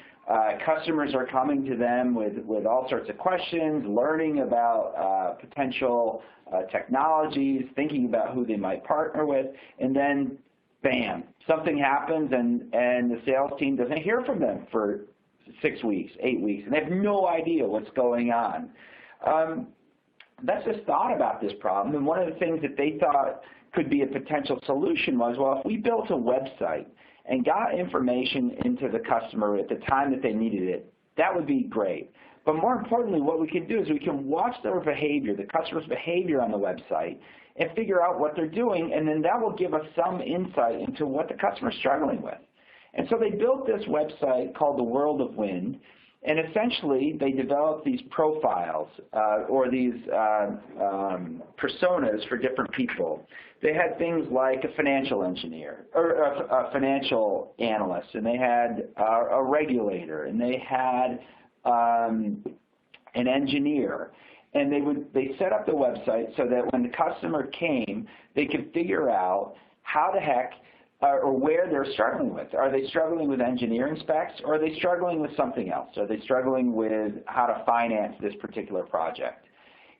Customers are coming to them with all sorts of questions, learning about potential technologies, thinking about who they might partner with, and then bam, something happens and the sales team doesn't hear from them for 6 weeks, 8 weeks, and they have no idea what's going on. Vestas thought about this problem, and one of the things that they thought could be a potential solution was, well, if we built a website and got information into the customer at the time that they needed it, that would be great. But more importantly, what we can do is we can watch their behavior, the customer's behavior on the website, and figure out what they're doing, and then that will give us some insight into what the customer's struggling with. And so they built this website called The World of Wind, and essentially they developed these profiles or these personas for different people. They had things like a financial engineer or a financial analyst, and they had a regulator, and they had an engineer. And they set up the website so that when the customer came, they could figure out how the heck or where they're struggling with. Are they struggling with engineering specs, or are they struggling with something else? Are they struggling with how to finance this particular project?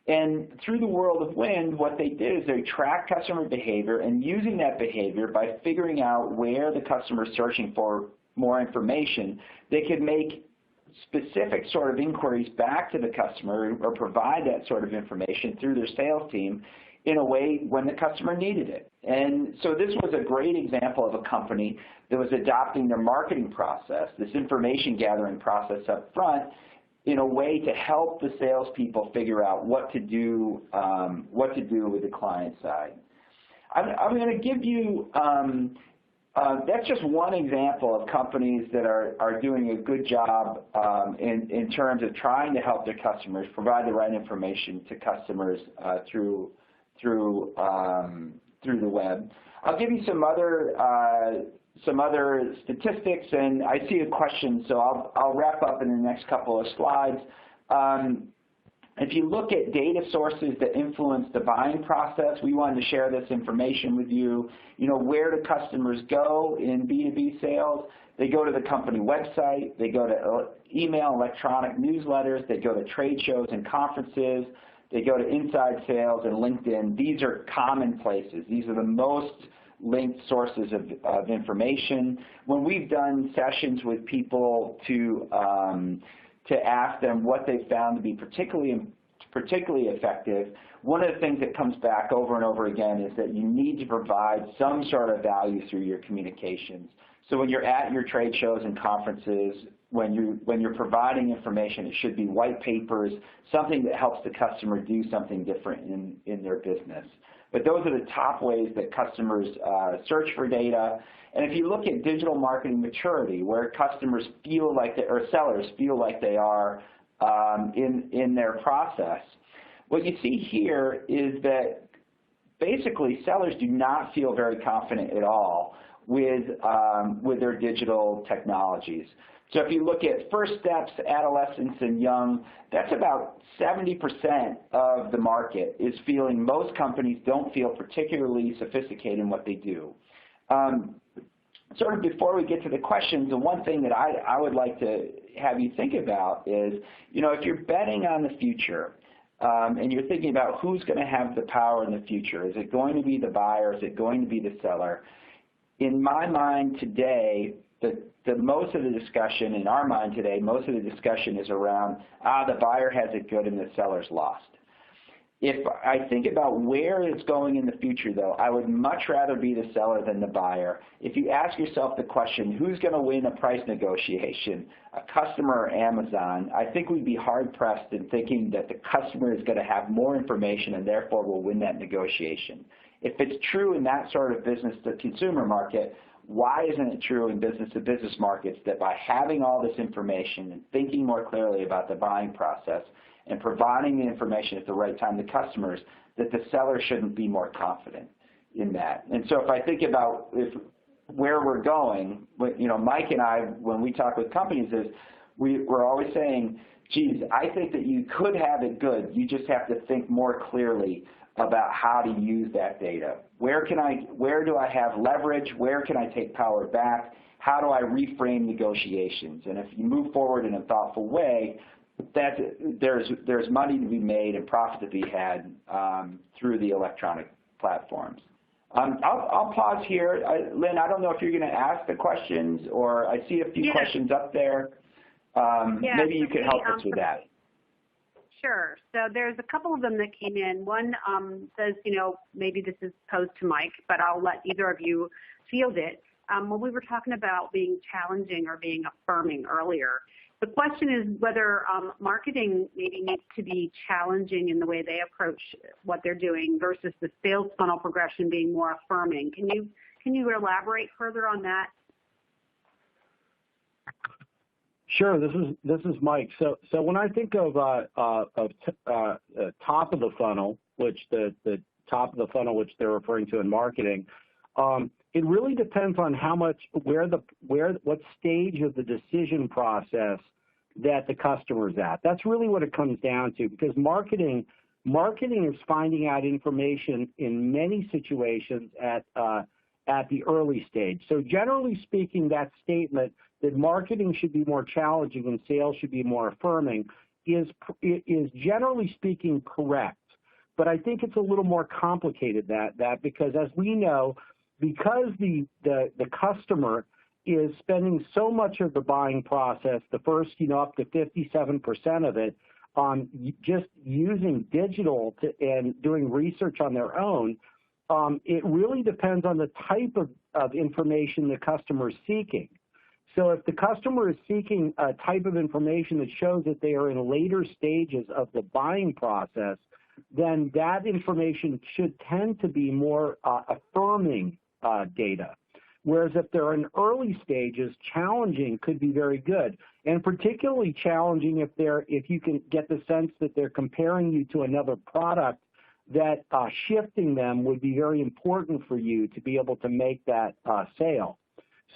And through the World of Wind, what they did is they tracked customer behavior, and using that behavior by figuring out where the customer is searching for more information, they could make specific sort of inquiries back to the customer or provide that sort of information through their sales team in a way when the customer needed it. And so this was a great example of a company that was adopting their marketing process, this information gathering process up front, in a way to help the salespeople figure out what to do with the client side. I'm going to give you, that's just one example of companies that are doing a good job in terms of trying to help their customers, provide the right information to customers through the web. I'll give you some other statistics, and I see a question, so I'll wrap up in the next couple of slides. If you look at data sources that influence the buying process, we wanted to share this information with you. You know, where do customers go in B2B sales? They go to the company website, they go to email, electronic newsletters, they go to trade shows and conferences, they go to inside sales and LinkedIn. These are common places. These are the most linked sources of information. When we've done sessions with people to ask them what they found to be particularly effective, one of the things that comes back over and over again is that you need to provide some sort of value through your communications. So when you're at your trade shows and conferences, when you're providing information, it should be white papers, something that helps the customer do something different in their business. But those are the top ways that customers search for data. And if you look at digital marketing maturity, where customers feel like or sellers feel like they are in their process, what you see here is that basically sellers do not feel very confident at all with their digital technologies. So if you look at first steps, adolescents and young, that's about 70% of the market is feeling most companies don't feel particularly sophisticated in what they do. Sort of before we get to the questions, the one thing that I would like to have you think about is, you know, if you're betting on the future and you're thinking about who's going to have the power in the future, is it going to be the buyer, is it going to be the seller? In my mind today, the most of the discussion, in our mind today, most of the discussion is around, the buyer has it good and the seller's lost. If I think about where it's going in the future, though, I would much rather be the seller than the buyer. If you ask yourself the question, who's going to win a price negotiation, a customer or Amazon, I think we'd be hard-pressed in thinking that the customer is going to have more information and therefore will win that negotiation. If it's true in that sort of business-to-consumer market, why isn't it true in business-to-business markets that by having all this information and thinking more clearly about the buying process and providing the information at the right time to customers, that the seller shouldn't be more confident in that? And so if I think about where we're going, you know, Mike and I, when we talk with companies, is we're always saying, geez, I think that you could have it good. You just have to think more clearly about how to use that data. Where do I have leverage? Where can I take power back? How do I reframe negotiations? And if you move forward in a thoughtful way, there's money to be made and profit to be had through the electronic platforms. I'll pause here. Lynn, I don't know if you're going to ask the questions, or I see a few questions up there. Maybe you could help us with that. Sure. So there's a couple of them that came in. One says, you know, maybe this is posed to Mike, but I'll let either of you field it. When we were talking about being challenging or being affirming earlier, the question is whether marketing maybe needs to be challenging in the way they approach what they're doing versus the sales funnel progression being more affirming. Can you elaborate further on that? Sure. This is Mike. So when I think of top of the funnel, which the top of the funnel which they're referring to in marketing, it really depends on how much, what stage of the decision process that the customer is at. That's really what it comes down to, because marketing is finding out information in many situations at the early stage. So generally speaking, that statement that marketing should be more challenging and sales should be more affirming is generally speaking correct. But I think it's a little more complicated that because, as we know, because the customer is spending so much of the buying process, the first, up to 57% of it, on just using digital and doing research on their own, it really depends on the type of information the customer is seeking. So if the customer is seeking a type of information that shows that they are in later stages of the buying process, then that information should tend to be more affirming data. Whereas if they're in early stages, challenging could be very good, and particularly challenging if you can get the sense that they're comparing you to another product, that shifting them would be very important for you to be able to make that sale.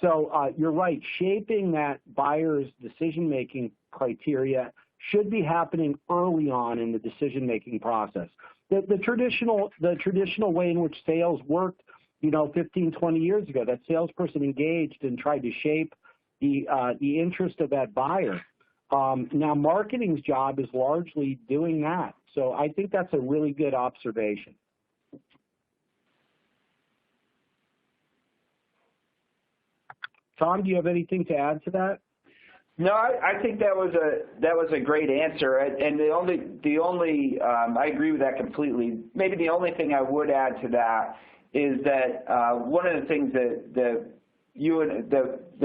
So you're right, shaping that buyer's decision-making criteria should be happening early on in the decision-making process. The traditional way in which sales worked, 15, 20 years ago, that salesperson engaged and tried to shape the interest of that buyer. Now, marketing's job is largely doing that. So I think that's a really good observation. Tom, do you have anything to add to that? No, I think that was a great answer, and the only I agree with that completely. Maybe the only thing I would add to that is that one of the things that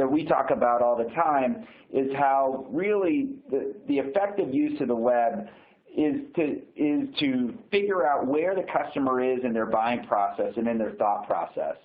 we talk about all the time is how really the effective use of the web is to figure out where the customer is in their buying process and in their thought process.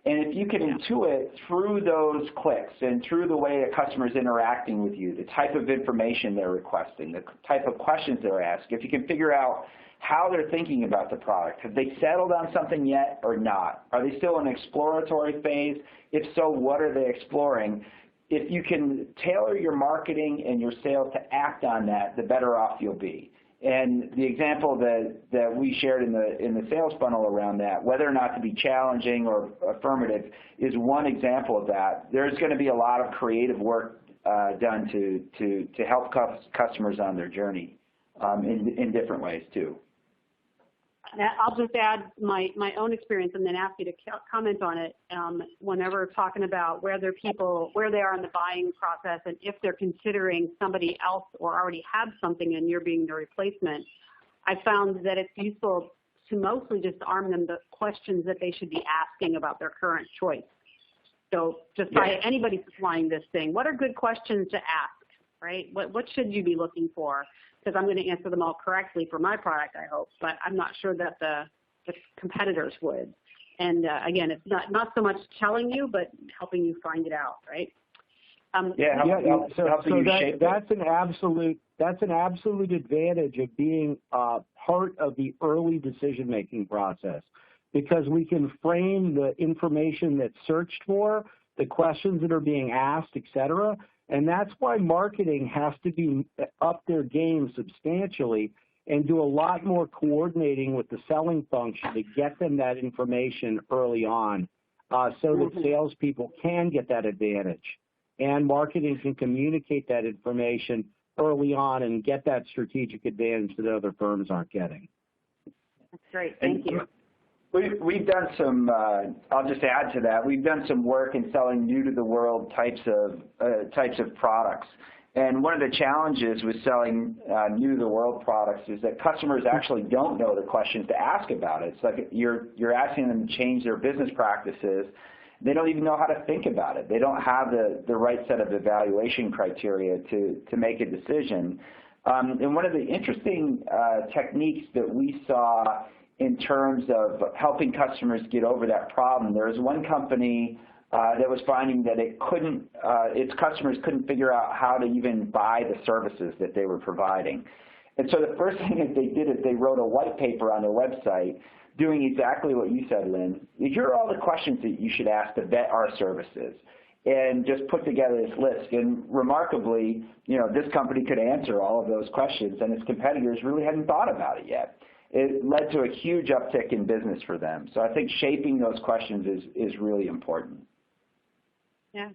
And if you can intuit through those clicks and through the way a customer is interacting with you, the type of information they're requesting, the type of questions they're asking, if you can figure out how they're thinking about the product, have they settled on something yet or not? Are they still in an exploratory phase? If so, what are they exploring? If you can tailor your marketing and your sales to act on that, the better off you'll be. And the example that we shared in the sales funnel around that, whether or not to be challenging or affirmative, is one example of that. There's going to be a lot of creative work done to help customers on their journey in different ways too. I'll just add my own experience and then ask you to comment on it whenever talking about where they are in the buying process and if they're considering somebody else or already have something and you're being the replacement. I found that it's useful to mostly just arm them the questions that they should be asking about their current choice. So just by anybody supplying this thing, what are good questions to ask, right? What should you be looking for? Because I'm going to answer them all correctly for my product, I hope, but I'm not sure that the competitors would. And again, it's not so much telling you, but helping you find it out, right? That's an absolute advantage of being part of the early decision-making process, because we can frame the information that's searched for, the questions that are being asked, et cetera. And that's why marketing has to be up their game substantially and do a lot more coordinating with the selling function to get them that information early on so that salespeople can get that advantage. And marketing can communicate that information early on and get that strategic advantage that other firms aren't getting. That's great. Thank you. We've done some, I'll just add to that, we've done some work in selling new-to-the-world types of products. And one of the challenges with selling new-to-the-world products is that customers actually don't know the questions to ask about it. It's like you're asking them to change their business practices. They don't even know how to think about it. They don't have the right set of evaluation criteria to make a decision. And one of the interesting techniques that we saw in terms of helping customers get over that problem, there was one company that was finding that its customers couldn't figure out how to even buy the services that they were providing. And so the first thing that they did is they wrote a white paper on their website doing exactly what you said, Lynn. Here are all the questions that you should ask to vet our services, and just put together this list. And remarkably, this company could answer all of those questions, and its competitors really hadn't thought about it yet. It led to a huge uptick in business for them. So I think shaping those questions is really important. Yeah.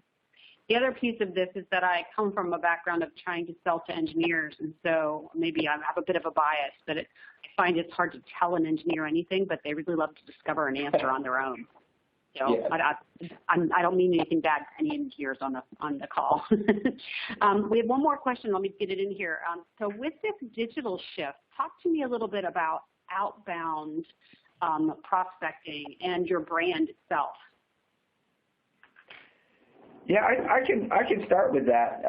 The other piece of this is that I come from a background of trying to sell to engineers, and so maybe I have a bit of a bias, but I find it's hard to tell an engineer anything, but they really love to discover an answer on their own. So I don't mean anything bad to any engineers on the call. We have one more question. Let me get it in here. So with this digital shift, talk to me a little bit about outbound prospecting and your brand itself. Yeah, I can start with that.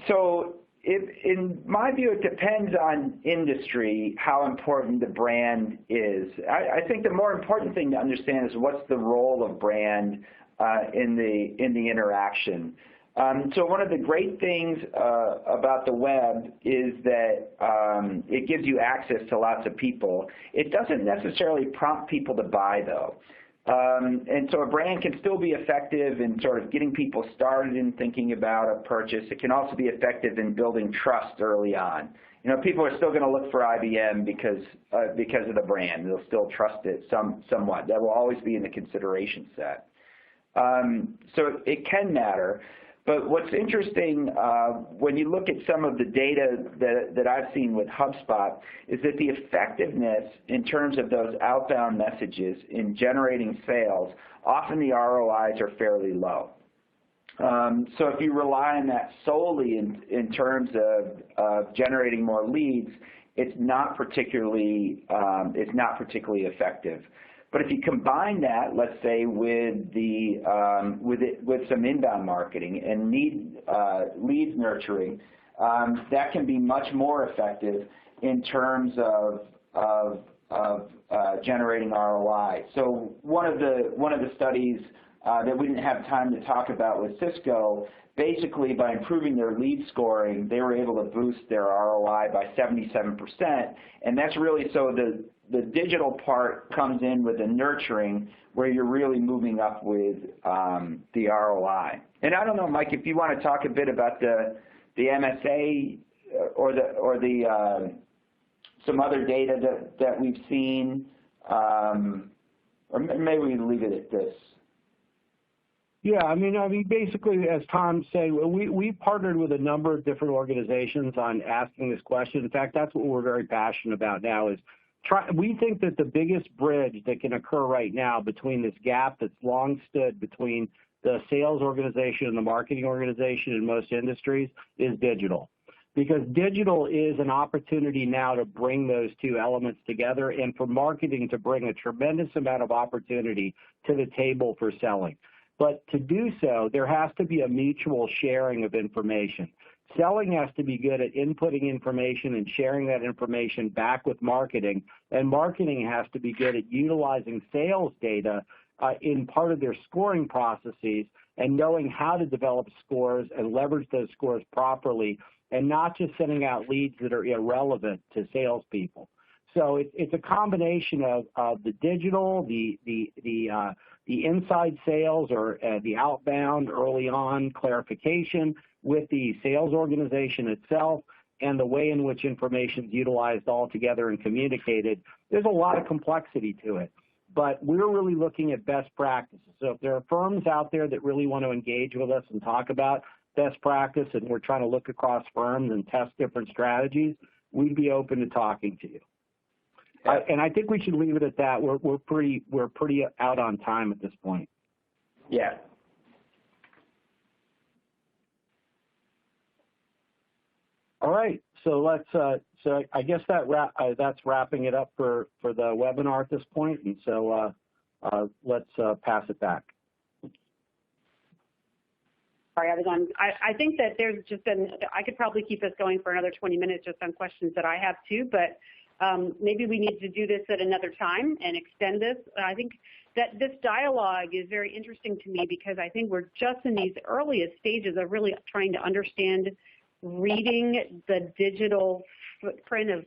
So in my view, it depends on industry how important the brand is. I think the more important thing to understand is what's the role of brand in the interaction. So one of the great things about the web is that it gives you access to lots of people. It doesn't necessarily prompt people to buy, though. And so a brand can still be effective in sort of getting people started in thinking about a purchase. It can also be effective in building trust early on. You know, people are still going to look for IBM because of the brand. They'll still trust it somewhat. That will always be in the consideration set. So it can matter. But what's interesting when you look at some of the data that I've seen with HubSpot is that the effectiveness in terms of those outbound messages in generating sales, often the ROIs are fairly low. So if you rely on that solely in terms of generating more leads, it's not particularly effective. But if you combine that, let's say, with some inbound marketing and leads nurturing, that can be much more effective in terms of generating ROI. So one of the studies that we didn't have time to talk about with Cisco, basically by improving their lead scoring, they were able to boost their ROI by 77%, and that's really so the digital part comes in with the nurturing where you're really moving up with the ROI. And I don't know, Mike, if you want to talk a bit about the MSA or some other data that we've seen, or maybe we leave it at this. Yeah, I mean, basically, as Tom said, we partnered with a number of different organizations on asking this question. In fact, that's what we're very passionate about now is we think that the biggest bridge that can occur right now between this gap that's long stood between the sales organization and the marketing organization in most industries is digital. Because digital is an opportunity now to bring those two elements together and for marketing to bring a tremendous amount of opportunity to the table for selling. But to do so, there has to be a mutual sharing of information. Selling has to be good at inputting information and sharing that information back with marketing, and marketing has to be good at utilizing sales data in part of their scoring processes and knowing how to develop scores and leverage those scores properly and not just sending out leads that are irrelevant to salespeople. So it's a combination of the digital, the inside sales or the outbound early on clarification with the sales organization itself and the way in which information is utilized all together and communicated. There's a lot of complexity to it, but we're really looking at best practices. So if there are firms out there that really want to engage with us and talk about best practice and we're trying to look across firms and test different strategies, we'd be open to talking to you. And I think we should leave it at that. We're pretty out on time at this point. Yeah. All right. So let's. So I guess that's wrapping it up for the webinar at this point. And so let's pass it back. Sorry, I was on. I think that there's just I could probably keep us going for another 20 minutes just on questions that I have too, but. Maybe we need to do this at another time and extend this. I think that this dialogue is very interesting to me because I think we're just in these earliest stages of really trying to understand reading the digital footprint of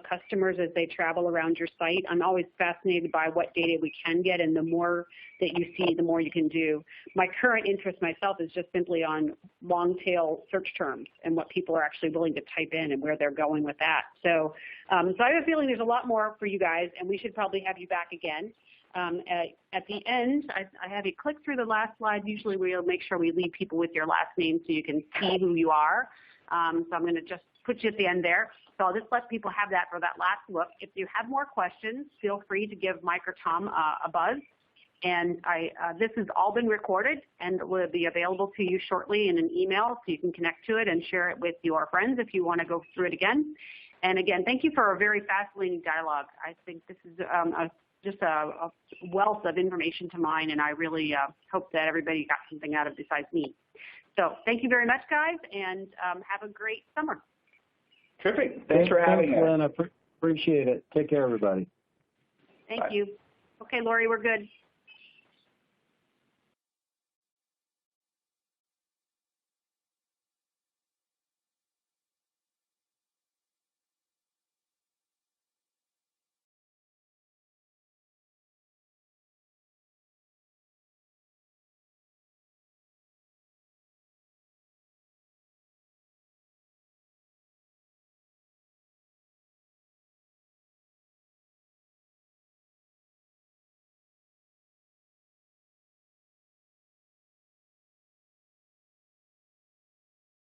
customers as they travel around your site. I'm always fascinated by what data we can get, and the more that you see, the more you can do. My current interest myself is just simply on long-tail search terms and what people are actually willing to type in and where they're going with that. So I have a feeling there's a lot more for you guys, and we should probably have you back again. At the end, I have you click through the last slide. Usually we'll make sure we leave people with your last name so you can see who you are. So I'm going to just put you at the end there. So I'll just let people have that for that last look. If you have more questions, feel free to give Mike or Tom a buzz. And this has all been recorded and will be available to you shortly in an email so you can connect to it and share it with your friends if you want to go through it again. And again, thank you for a very fascinating dialogue. I think this is just a wealth of information to mine, and I really hope that everybody got something out of it besides me. So thank you very much, guys, and have a great summer. Terrific. Thanks for having us. Lynn. I appreciate it. Take care, everybody. Thank you. Okay, Lori, we're good.